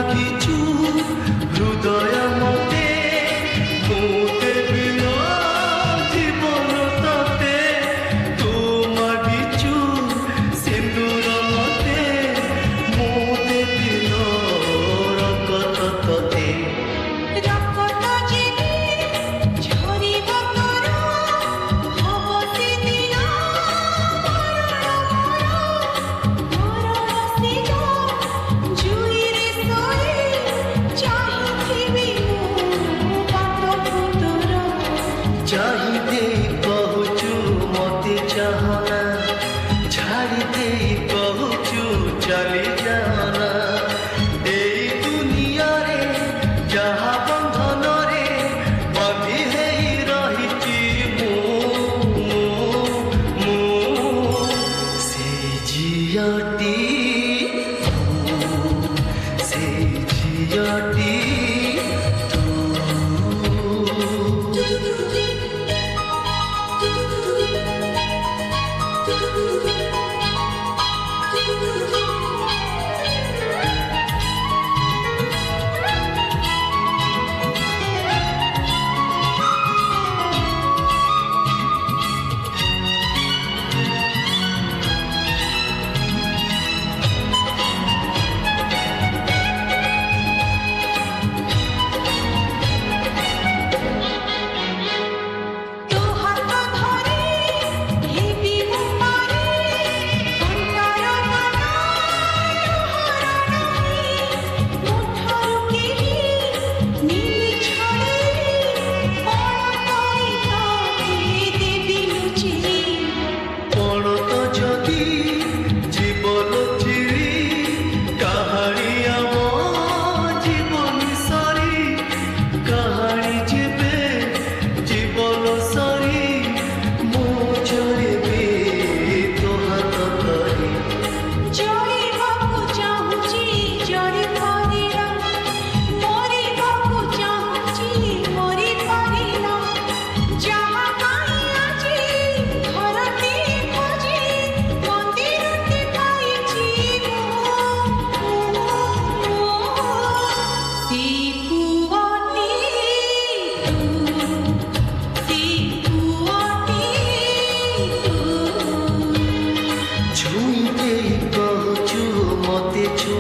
ମାଗିଛୁ ହୃଦୟ ମତେ ମୁଁ ଦେବି ନା ଜୀବନ ତତେ ତୁ ମାଗିଛୁ ସିନ୍ଦୁର ମତେ ମୁଁ ଦେବି ନା ରକତ ତତେ ରକତ ଯେବେ ଝରିବ ତୋର ହବ ସେଦିନ ମରଣ ସିଜ ଜୁଇରେ ଶୋଇ ଚାହିଁଥିବି ମୁଁ ବାଟକୁ ତୋର ଚାହିଁ ଦେଇ କହୁଛୁ ମତେ ଚାହନା ଛାଡ଼ି ଦେଇ କହୁଛୁ ଚାଲି ଯାଆନା ଏଇ ଦୁନିଆରେ ଯାହା ବନ୍ଧନରେ ବାନ୍ଧି ହେଇ ରହିଛି ମୁଁ ସେ ଝିଅଟି ସେ ଝିଅଟି ତୋ ହାତ ଧରି ହେବି ମୁଁ ପାରେ ଅନ୍ତର ମନ ଲହର ନାହିଁ ମୁଠରୁ କେହି ନିମି ଛଡ଼େଇ କଣ କରି ତତେ ଦେବି ଲୁଚେଇ ପଣତ ଯଦି ଜୀବନ ଚିରି କାହାଣୀ ଆମ ଜୀବନ ସରି କାହାଣୀ ଯେବେ ଜୀବନ ସରି ମୁଁ ଚଳିବି ତୋ ହାତ ଧରି ଜଳିବାକୁ ଚାହୁଁଛି ଜଳି ପାରିଲା ମରିବାକୁ ଚାହୁଁଛି ମରି ପାରିଲା ଯାହା ପାଇଁ ଆଜି ଘରଟି ଖୋଜି ମନ୍ଦିରଟି ପାଇଛି ସେ ପୁଅଟି ଛୁଇଁ ଦେଇ କହୁଛୁ ମତେ ଛୁଁ